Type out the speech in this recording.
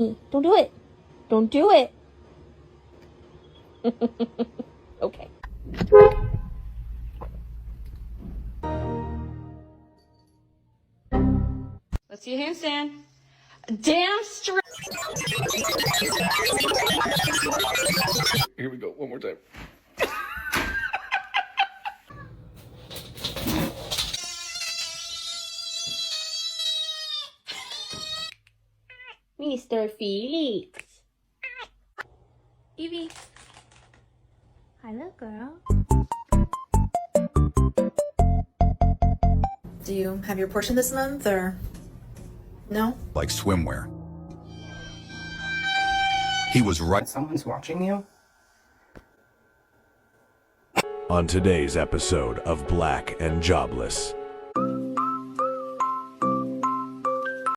Don't do it. Don't do it. Okay. Let's see a handstand. Damn straight. Here we go. One more time. Mr. Felix. Evie. Hi, little girl. Do you have your portion this month, or no? Like swimwear. He was right. Someone's watching you? On today's episode of Black and Jobless.